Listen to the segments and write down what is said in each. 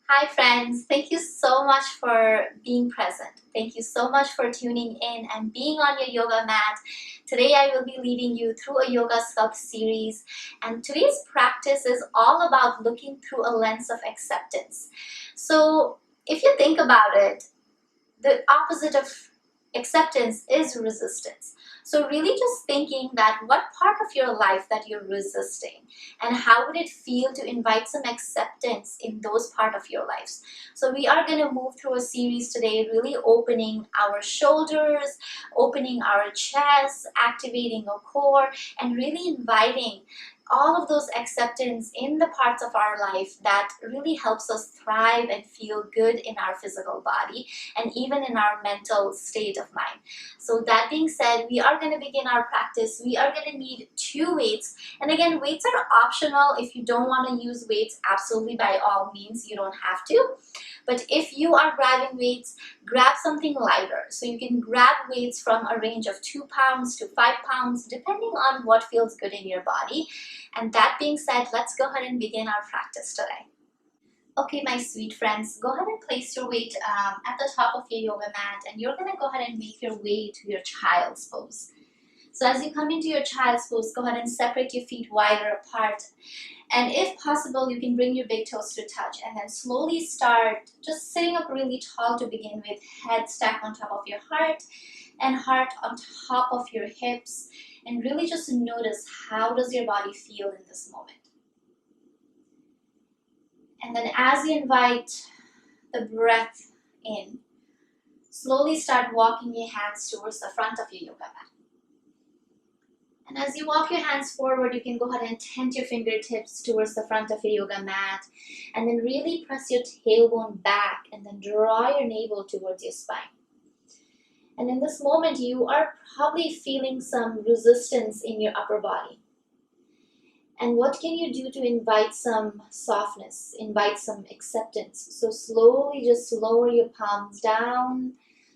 Hi friends, thank you so much for being present. Thank you so much for tuning in and being on your yoga mat. Today I will be leading you through a yoga sculpt series, and today's practice is all about looking through a lens of acceptance. So if you think about it, the opposite of acceptance is resistance. So really just thinking that what part of your life that you're resisting and how would it feel to invite some acceptance in those part of your lives. So we are going to move through a series today, really opening our shoulders, opening our chest, activating our core, and really inviting all of those acceptance in the parts of our life that really helps us thrive and feel good in our physical body and even in our mental state of mind. So that being said, we are going to begin our practice. We are going to need 2 weights, and again, weights are optional. If you don't want to use weights, absolutely by all means, you don't have to. But if you are grabbing weights, grab something lighter. So you can grab weights from a range of 2 pounds to 5 pounds, depending on what feels good in your body. And that being said, let's go ahead and begin our practice today. Okay, my sweet friends, go ahead and place your weight at the top of your yoga mat, and you're going to go ahead and make your way to your child's pose. So as you come into your child's pose, go ahead and separate your feet wider apart. And if possible, you can bring your big toes to touch and then slowly start just sitting up really tall to begin with, head stacked on top of your heart and heart on top of your hips. And really just notice, how does your body feel in this moment? And then as you invite the breath in, slowly start walking your hands towards the front of your yoga mat. And as you walk your hands forward, you can go ahead and tent your fingertips towards the front of your yoga mat. And then really press your tailbone back and then draw your navel towards your spine. And in this moment, you are probably feeling some resistance in your upper body. And what can you do to invite some softness, invite some acceptance? So slowly just lower your palms down,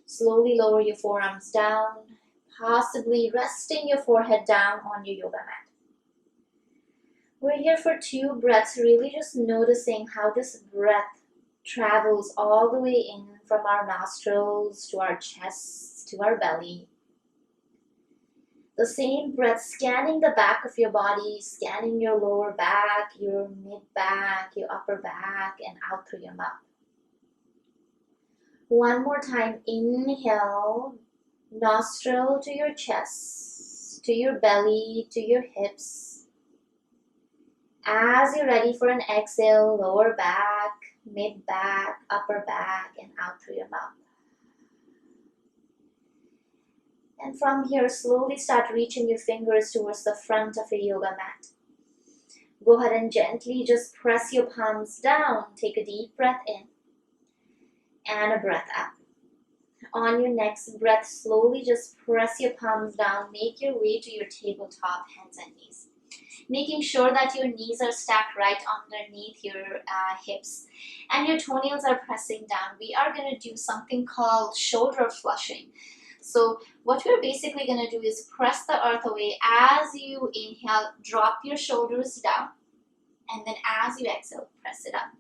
slowly lower your forearms down, possibly resting your forehead down on your yoga mat. We're here for 2 breaths, really just noticing how this breath travels all the way in from our nostrils to our chest to our belly. The same breath scanning the back of your body, scanning your lower back, your mid-back, your upper back, and out through your mouth. One more time, inhale, nostril to your chest, to your belly, to your hips. As you're ready for an exhale, lower back, mid-back, upper back, and out through your mouth. And from here, slowly start reaching your fingers towards the front of your yoga mat. Go ahead and gently just press your palms down. Take a deep breath in and a breath out. On your next breath, slowly just press your palms down. Make your way to your tabletop, hands and knees. Making sure that your knees are stacked right underneath your hips and your toenails are pressing down. We are going to do something called shoulder flushing. So what we're basically going to do is press the earth away. As you inhale, drop your shoulders down. And then as you exhale, press it up.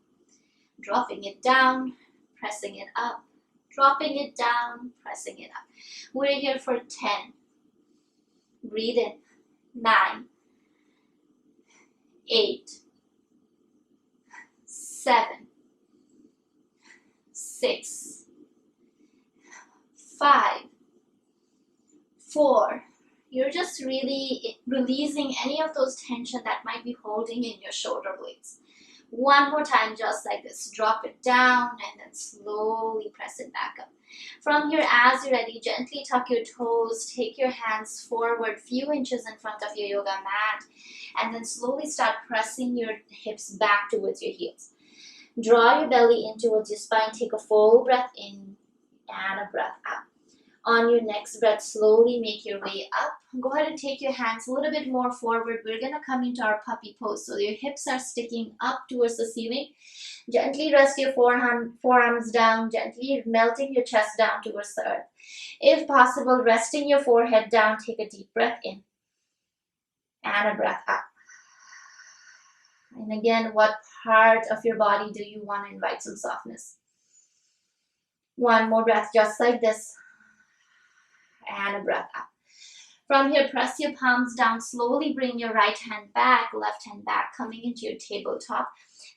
Dropping it down, pressing it up. Dropping it down, pressing it up. We're here for 10. Breathe in. 9. 8. 7. 6. 5. 4, you're just really releasing any of those tension that might be holding in your shoulder blades. One more time, just like this. Drop it down and then slowly press it back up. From here, as you're ready, gently tuck your toes, take your hands forward a few inches in front of your yoga mat, and then slowly start pressing your hips back towards your heels. Draw your belly in towards your spine. Take a full breath in and a breath out. On your next breath, slowly make your way up. Go ahead and take your hands a little bit more forward. We're going to come into our puppy pose. So your hips are sticking up towards the ceiling. Gently rest your forearms down, gently melting your chest down towards the earth. If possible, resting your forehead down. Take a deep breath in and a breath out. And And again, what part of your body do you want to invite some softness? One more breath, just like this. And a breath up. From here, press your palms down. Slowly bring your right hand back, left hand back, coming into your tabletop.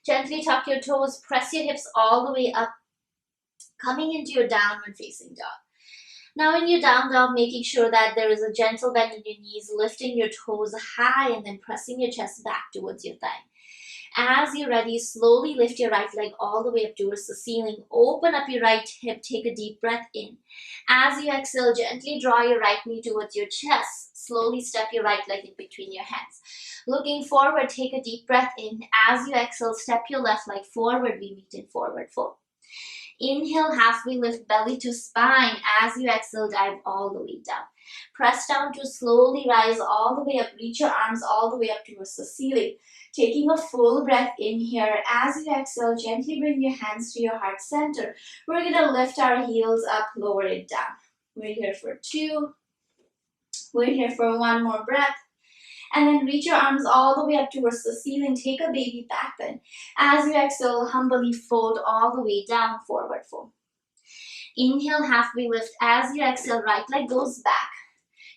Gently tuck your toes. Press your hips all the way up, coming into your downward facing dog. Now in your down dog, making sure that there is a gentle bend in your knees, lifting your toes high and then pressing your chest back towards your thigh. As you're ready, slowly lift your right leg all the way up towards the ceiling. Open up your right hip, take a deep breath in. As you exhale, gently draw your right knee towards your chest. Slowly step your right leg in between your hands. Looking forward, take a deep breath in. As you exhale, step your left leg forward. We meet in forward fold. Inhale, halfway lift belly to spine. As you exhale, dive all the way down. Press down to slowly rise all the way up. Reach your arms all the way up towards the ceiling. Taking a full breath in here. As you exhale, gently bring your hands to your heart center. We're going to lift our heels up, lower it down. We're here for 2. We're here for 1 more breath. And then reach your arms all the way up towards the ceiling. Take a baby back bend. As you exhale, humbly fold all the way down, forward fold. Inhale, halfway lift. As you exhale, right leg goes back.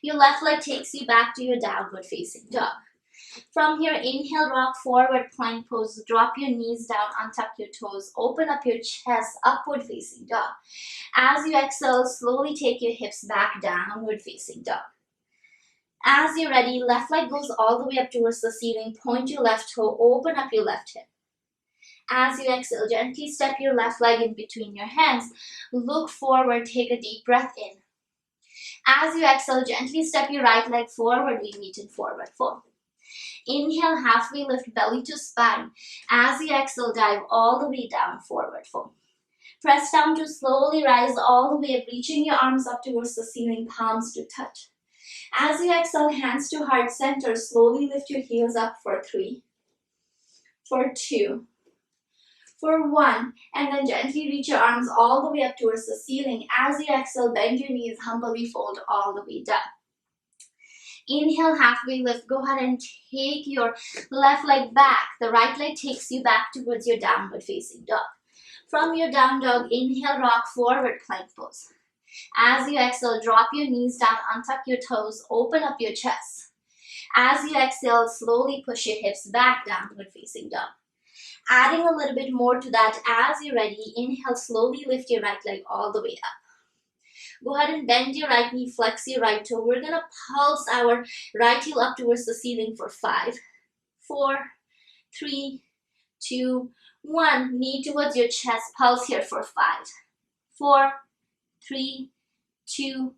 Your left leg takes you back to your downward facing dog. From here, inhale, rock forward, plank pose. Drop your knees down, untuck your toes. Open up your chest, upward facing dog. As you exhale, slowly take your hips back, downward facing dog. As you're ready, left leg goes all the way up towards the ceiling. Point your left toe, open up your left hip. As you exhale, gently step your left leg in between your hands. Look forward, take a deep breath in. As you exhale, gently step your right leg forward. We meet in forward fold. Inhale, halfway lift belly to spine. As you exhale, dive all the way down, forward fold. Press down to slowly rise all the way up, reaching your arms up towards the ceiling, palms to touch. As you exhale, hands to heart center, slowly lift your heels up for 3, for 2, for 1, and then gently reach your arms all the way up towards the ceiling. As you exhale, bend your knees, humbly fold all the way down. Inhale, halfway lift. Go ahead and take your left leg back. The right leg takes you back towards your downward facing dog. From your down dog, inhale, rock forward, plank pose. As you exhale, drop your knees down, untuck your toes, open up your chest. As you exhale, slowly push your hips back, downward facing dog. Adding a little bit more to that, as you're ready, inhale, slowly lift your right leg all the way up. Go ahead and bend your right knee, flex your right toe. We're going to pulse our right heel up towards the ceiling for 5, 4, 3, 2, 1. Knee towards your chest, pulse here for 5, 4, 3, 2,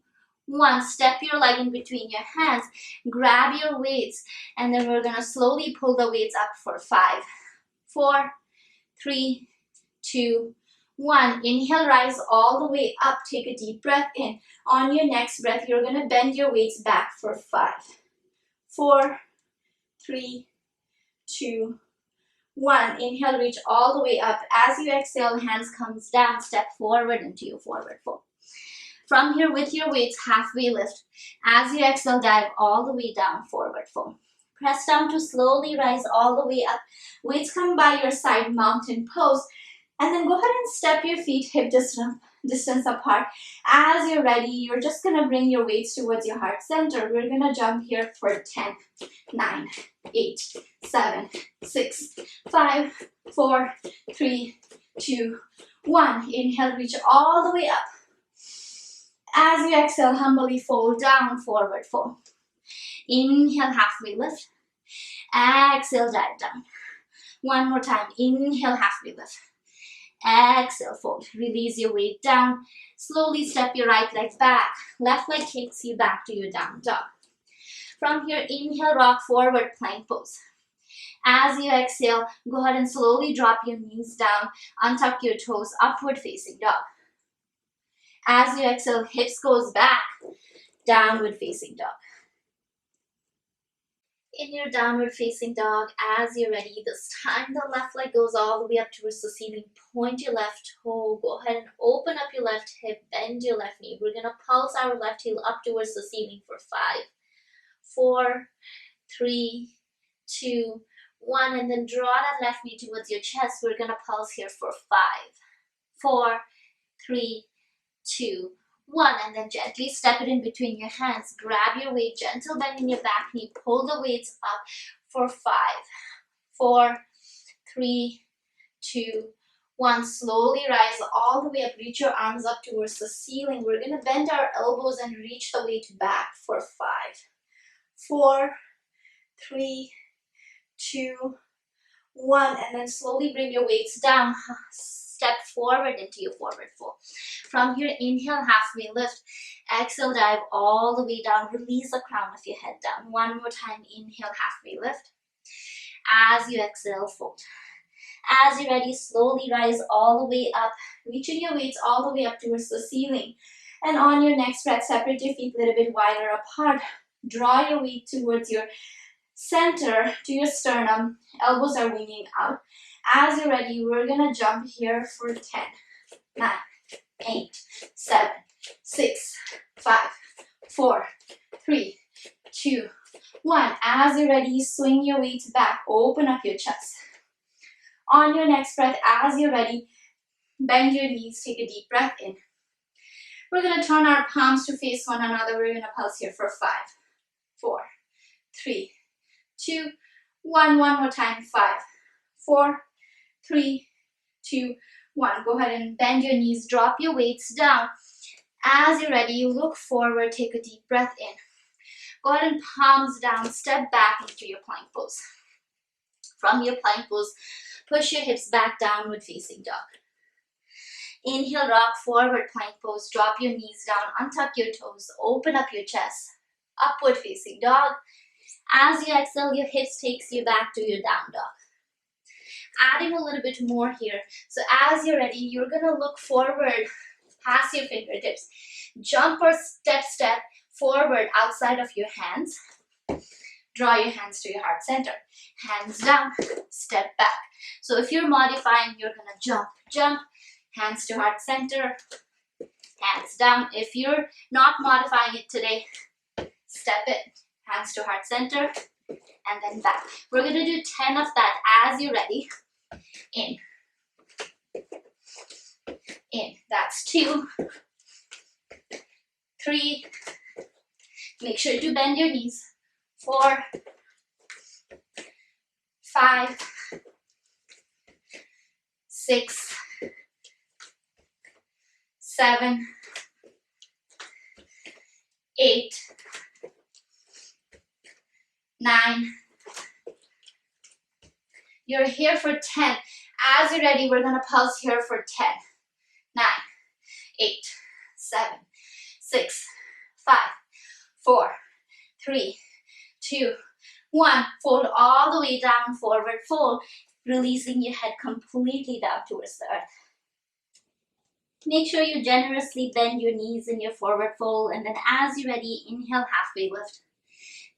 1. Step your leg in between your hands. Grab your weights, and then we're going to slowly pull the weights up for 5, 4, 3, 2, 1. Inhale, rise all the way up. Take a deep breath in. On your next breath, you're going to bend your weights back for 5, 4, 3, 2, 1. Inhale, reach all the way up. As you exhale, hands comes down. Step forward into your forward fold. From here, with your weights, halfway lift. As you exhale, dive all the way down, forward fold. Press down to slowly rise all the way up. Weights come by your side, mountain pose. And then go ahead and step your feet hip distance apart. As you're ready, you're just going to bring your weights towards your heart center. We're going to jump here for 10, 9, 8, 7, 6, 5, 4, 3, 2, 1. Inhale, reach all the way up. As you exhale, humbly fold down, forward fold. Inhale, halfway lift. Exhale, dive down. One more time. Inhale, halfway lift. Exhale, fold. Release your weight down. Slowly step your right leg back. Left leg takes you back to your down dog. From here, inhale, rock forward, plank pose. As you exhale, go ahead and slowly drop your knees down. Untuck your toes, upward facing dog. As you exhale, hips goes back, downward facing dog. In your downward facing dog, as you're ready, this time the left leg goes all the way up towards the ceiling. Point your left toe. Go ahead and open up your left hip. Bend your left knee. We're going to pulse our left heel up towards the ceiling for 5, 4, 3, 2, 1, and then draw that left knee towards your chest. We're gonna pulse here for 5, 4, 3, 2, 1, and then gently step it in between your hands. Grab your weight, gentle bend in your back knee, pull the weights up for 5, 4, 3, 2, 1. Slowly rise all the way up, reach your arms up towards the ceiling. We're gonna bend our elbows and reach the weight back for 5, 4, 3, 2, 1, and then slowly bring your weights down. Step forward into your forward fold. From here, inhale, halfway lift. Exhale, dive all the way down. Release the crown of your head down. One more time, inhale, halfway lift. As you exhale, fold. As you're ready, slowly rise all the way up, reaching your weights all the way up towards the ceiling. And on your next breath, separate your feet a little bit wider apart. Draw your weight towards your center, to your sternum. Elbows are winging out. As you're ready, we're gonna jump here for 10, 9, 8, 7, 6, 5, 4, 3, 2, 1. As you're ready, swing your weight back, open up your chest. On your next breath, as you're ready, bend your knees, take a deep breath in. We're gonna turn our palms to face one another. We're gonna pulse here for 5, 4, 3, 2, 1. One more time, 5, 4, 3, 2, 1. Go ahead and bend your knees, drop your weights down. As you're ready, you look forward, take a deep breath in. Go ahead and palms down, step back into your plank pose. From your plank pose, push your hips back, downward facing dog. Inhale, rock forward, plank pose. Drop your knees down, untuck your toes, open up your chest. Upward facing dog. As you exhale, your hips takes you back to your down dog. Adding a little bit more here. So as you're ready, you're gonna look forward past your fingertips. Jump or step forward outside of your hands. Draw your hands to your heart center. Hands down, step back. So if you're modifying, you're gonna jump, hands to heart center, hands down. If you're not modifying it today, step it, hands to heart center, and then back. We're gonna do 10 of that as you're ready. In. That's 2, 3. Make sure to bend your knees. 4, 5, 6, 7, 8, 9. You're here for 10. As you're ready, we're gonna pulse here for 10, 9, 8, 7, 6, 5, 4, 3, 2, 1. Fold all the way down, forward fold, releasing your head completely down towards the earth. Make sure you generously bend your knees in your forward fold, and then as you're ready, inhale, halfway lift.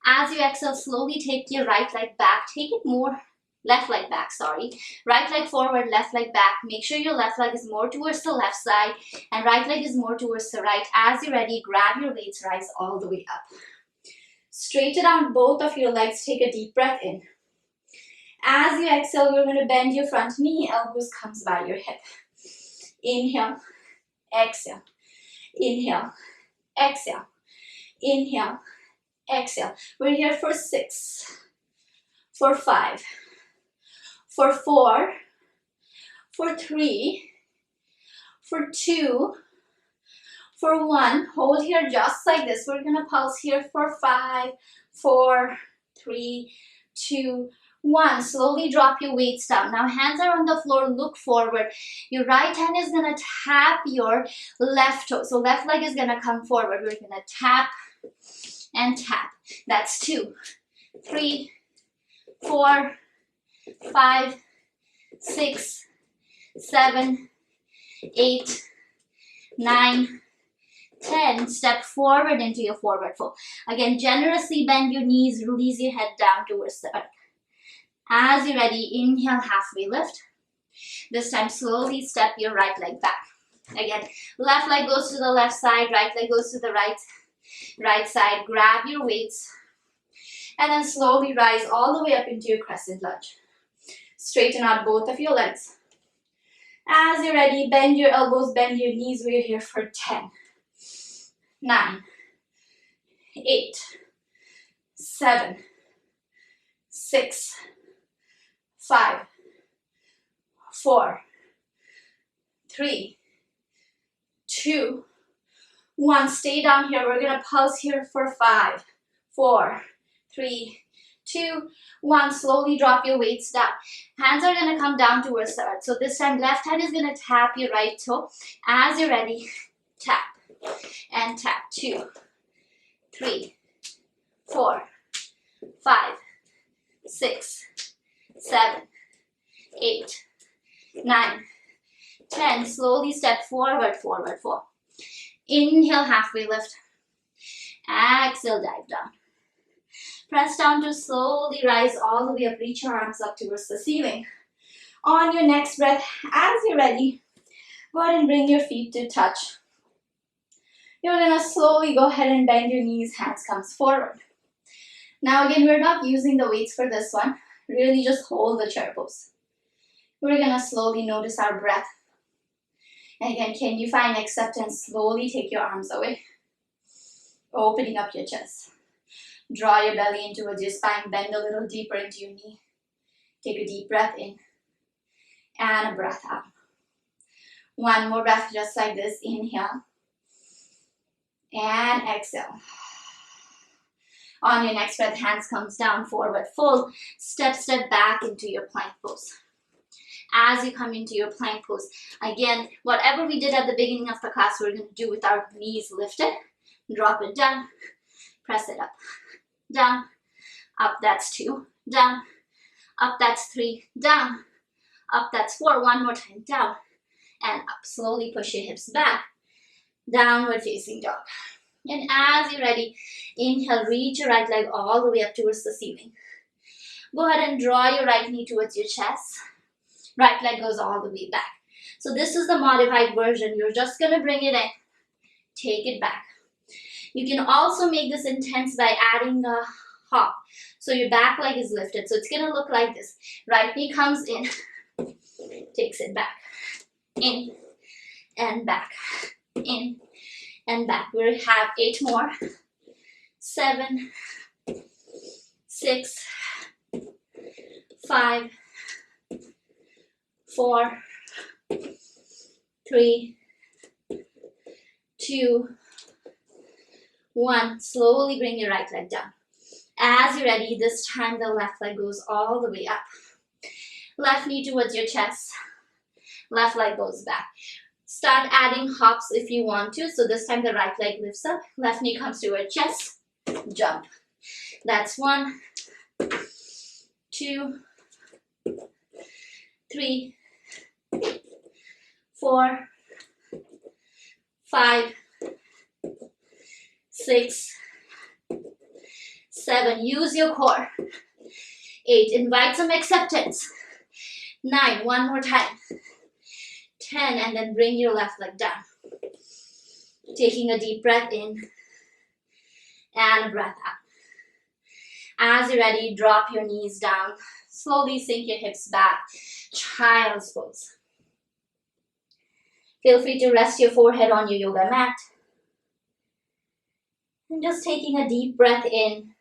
As you exhale, slowly take your right leg back. Take it more, left leg back, sorry. Right leg forward, left leg back. Make sure your left leg is more towards the left side and right leg is more towards the right. As you're ready, grab your weights, rise all the way up. Straighten out both of your legs, take a deep breath in. As you exhale, you're going to bend your front knee, elbows comes by your hip. Inhale, exhale, inhale, exhale, inhale, exhale. We're here for 6, for 5, for 4, for 3, for 2, for 1. Hold here just like this. We're gonna pulse here for 5, 4, 3, 2, 1. Slowly drop your weights down. Now hands are on the floor, look forward. Your right hand is gonna tap your left toe. So left leg is gonna come forward. We're gonna tap and tap. That's 2, 3, 4, 5, 6, 7, 8, 9, 10. Step forward into your forward fold. Again, generously bend your knees, release your head down towards the earth. As you're ready, inhale, halfway lift. This time, slowly step your right leg back. Again, left leg goes to the left side, right leg goes to the right side. Grab your weights And then slowly rise all the way up into your crescent lunge. Straighten out both of your legs. As you're ready, bend your elbows, bend your knees. We're here for 10, 9, 8, 7, 6, 5, 4, 3, 2, 1. Stay down here. We're going to pulse here for 5, 4, 3, 2, 1. Slowly drop your weights down. Hands are going to come down towards the earth. So this time, left hand is going to tap your right toe. As you're ready, tap and tap. 2, 3, 4, 5, 6, 7, 8, 9, 10. Slowly step forward, forward, forward. Inhale, halfway lift. Exhale, dive down. Press down to slowly rise all the way up. Reach your arms up towards the ceiling. On your next breath, as you're ready, go ahead and bring your feet to touch. You're going to slowly go ahead and bend your knees. Hands comes forward. Now again, we're not using the weights for this one. Really just hold the chair pose. We're going to slowly notice our breath. And again, can you find acceptance? Slowly take your arms away. Opening up your chest. Draw your belly in towards your spine. Bend a little deeper into your knee. Take a deep breath in. And a breath out. One more breath just like this. Inhale. And exhale. On your next breath, hands comes down, forward fold. Step back into your plank pose. As you come into your plank pose, again, whatever we did at the beginning of the class, we're going to do with our knees lifted. Drop it down, press it up, down, up, that's 2, down, up, that's 3, down, up, that's 4, one more time, down, and up. Slowly push your hips back, downward facing dog. And as you're ready, inhale, reach your right leg all the way up towards the ceiling. Go ahead and draw your right knee towards your chest. Right leg goes all the way back. So this is the modified version. You're just going to bring it in. Take it back. You can also make this intense by adding a hop. So your back leg is lifted. So it's going to look like this. Right knee comes in. Takes it back. In and back. In and back. We have 8 more. 7, 6, 5, 4, 3, 2, 1. Slowly bring your right leg down. As you're ready, this time the left leg goes all the way up. Left knee towards your chest. Left leg goes back. Start adding hops if you want to. So this time the right leg lifts up. Left knee comes to your chest. Jump. That's 1, 2, 3, 4, 5, 6, 7. Use your core. 8. Invite some acceptance. 9. One more time. 10. And then bring your left leg down. Taking a deep breath in and a breath out. As you're ready, drop your knees down. Slowly sink your hips back. Child's pose. Feel free to rest your forehead on your yoga mat. And just taking a deep breath in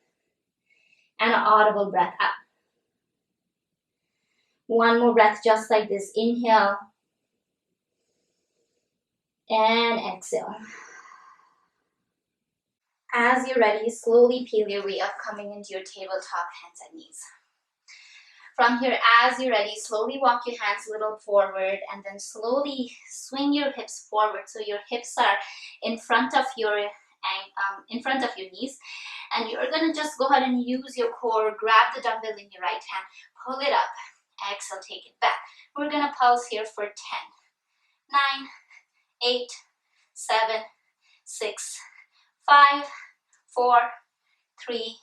and an audible breath out. One more breath just like this. Inhale and exhale. As you're ready, slowly peel your way up, coming into your tabletop, hands and knees. From here, as you're ready, slowly walk your hands a little forward and then slowly swing your hips forward so your hips are in front of your knees. And you're going to just go ahead and use your core, grab the dumbbell in your right hand, pull it up, exhale, take it back. We're going to pulse here for 10, 9, 8, 7, 6, 5, 4, 3,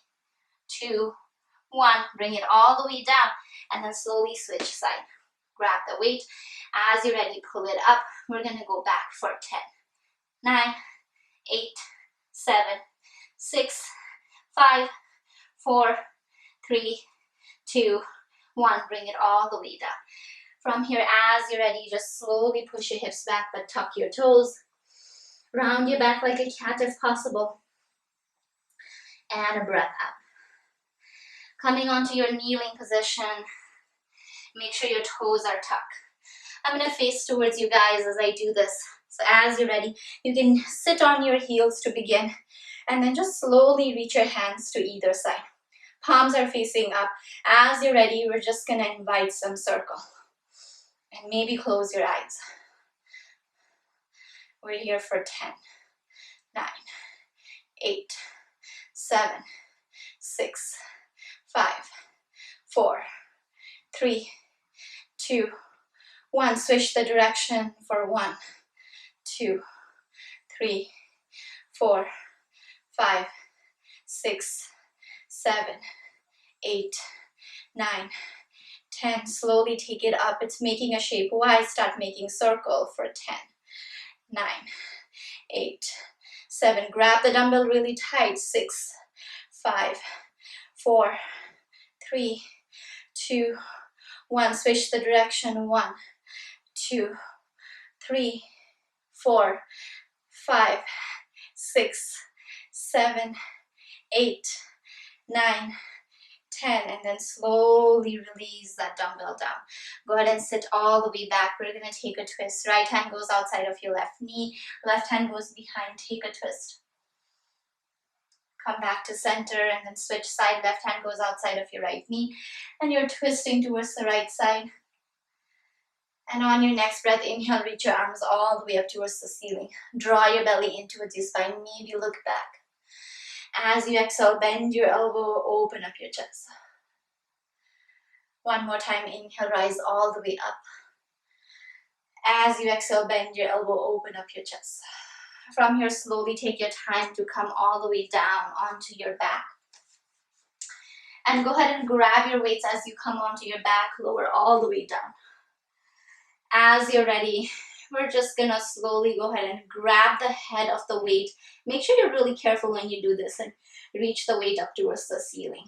2, 1. Bring it all the way down and then slowly switch side. Grab the weight. As you're ready, pull it up. We're going to go back for 10, 9, 8, 7, 6, 5, 4, 3, 2, 1. Bring it all the way down. From here, as you're ready, just slowly push your hips back, but tuck your toes. Round your back like a cat if possible. And a breath out. Coming onto your kneeling position, make sure your toes are tucked. I'm going to face towards you guys as I do this. So as you're ready, you can sit on your heels to begin, and then just slowly reach your hands to either side. Palms are facing up. As you're ready, we're just going to invite some circle. And maybe close your eyes. We're here for 10, 9, 8, 7, 6, 5, 4, 3, 2, 1. Switch the direction for 1, 2, 3, 4, 5, 6, 7, 8, 9, 10. Slowly take it up. It's making a shape. Y. Start making circle for 10, 9, 8, 7. Grab the dumbbell really tight. 6, 5, 4, 3, 2, 1. Switch the direction. 1, 2, 3, 4, 5, 6, 7, 8, 9, 10. And then slowly release that dumbbell down. Go ahead and sit all the way back. We're going to take a twist. Right hand goes outside of your left knee. Left hand goes behind. Take a twist. Come back to center and then switch side. Left hand goes outside of your right knee. And you're twisting towards the right side. And on your next breath, inhale, reach your arms all the way up towards the ceiling. Draw your belly in towards your spine. Maybe look back. As you exhale, bend your elbow, open up your chest. One more time, inhale, rise all the way up. As you exhale, bend your elbow, open up your chest. From here, slowly take your time to come all the way down onto your back. And go ahead and grab your weights as you come onto your back, lower all the way down. As you're ready, we're just gonna slowly go ahead and grab the head of the weight. Make sure you're really careful when you do this and reach the weight up towards the ceiling.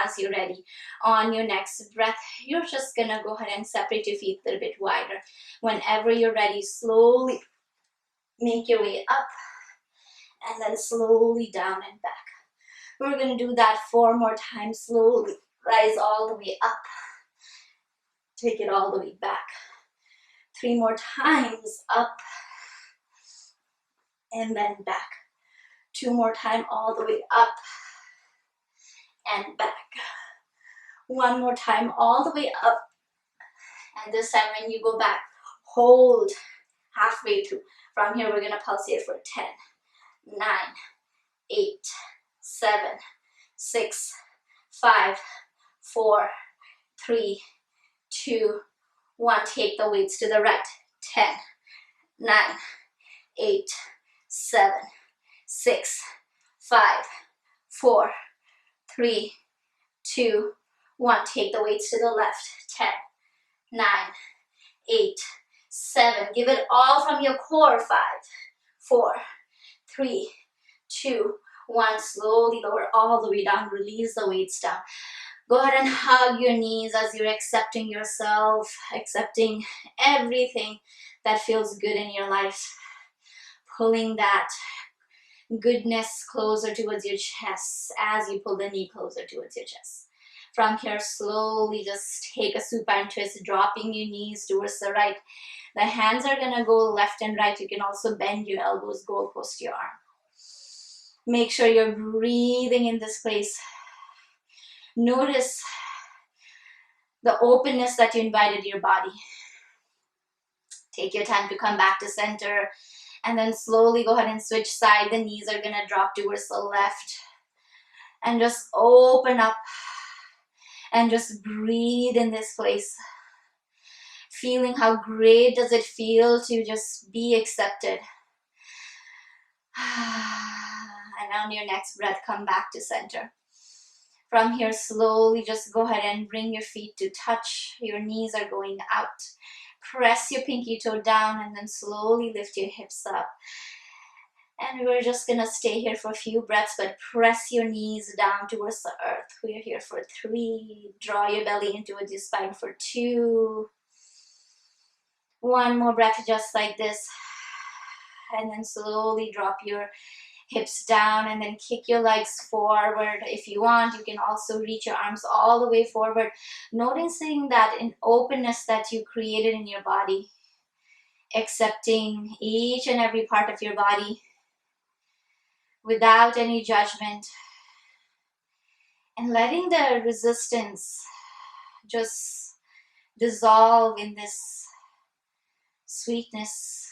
As you're ready, on your next breath, you're just gonna go ahead and separate your feet a little bit wider. Whenever you're ready, slowly make your way up and then slowly down and back. We're gonna do that 4 more times. Slowly rise all the way up. Take it all the way back. 3 more times, up and then back. 2 more times, all the way up and back. 1 more time, all the way up. And this time when you go back, hold halfway through. From here, we're gonna pulsate for 10, 9, 8, 7, 6, 5, 4, 3, 2, 1. Take the weights to the right. 10, 9, 8, 7, 6, 5, 4, 3, 2, 1. Take the weights to the left. 10, 9, 8, 7. Give it all from your core. 5, 4, 3, 2, 1. Slowly lower all the way down. Release the weights down. Go ahead and hug your knees as you're accepting yourself, accepting everything that feels good in your life. Pulling that goodness closer towards your chest as you pull the knee closer towards your chest. From here, slowly just take a supine twist, dropping your knees towards the right. The hands are gonna go left and right. You can also bend your elbows, goalpost your arm. Make sure you're breathing in this place. Notice the openness that you invited your body. Take your time to come back to center and then slowly go ahead and switch side. The knees are gonna drop towards the left and just open up and just breathe in this place. Feeling how great does it feel to just be accepted. And on your next breath, come back to center. From here, slowly just go ahead and bring your feet to touch. Your knees are going out. Press your pinky toe down and then slowly lift your hips up. And we're just gonna stay here for a few breaths, but press your knees down towards the earth. We're here for 3. Draw your belly into your spine for 2. One more breath just like this. And then slowly drop your hips down and then kick your legs forward. If you want, you can also reach your arms all the way forward, noticing that in openness that you created in your body, accepting each and every part of your body without any judgment, and letting the resistance just dissolve in this sweetness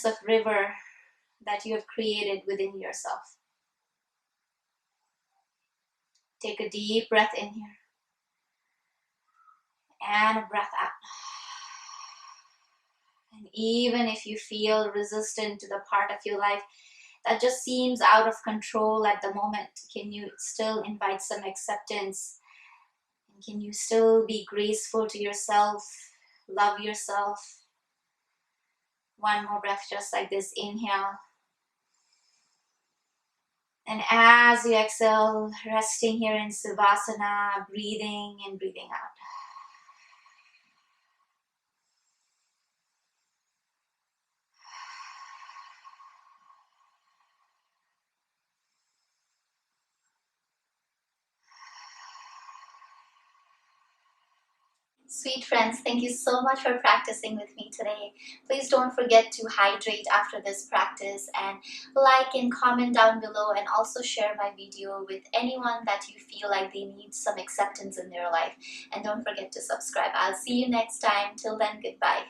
of river that you have created within yourself. Take a deep breath in here and a breath out. And even if you feel resistant to the part of your life that just seems out of control at the moment, can you still invite some acceptance? And can you still be graceful to yourself, love yourself? One more breath just like this. Inhale. And as you exhale, resting here in Savasana, breathing and breathing out. Sweet friends, thank you so much for practicing with me today. Please don't forget to hydrate after this practice, and like and comment down below, and also share my video with anyone that you feel like they need some acceptance in their life. And don't forget to subscribe. I'll see you next time. Till then, goodbye.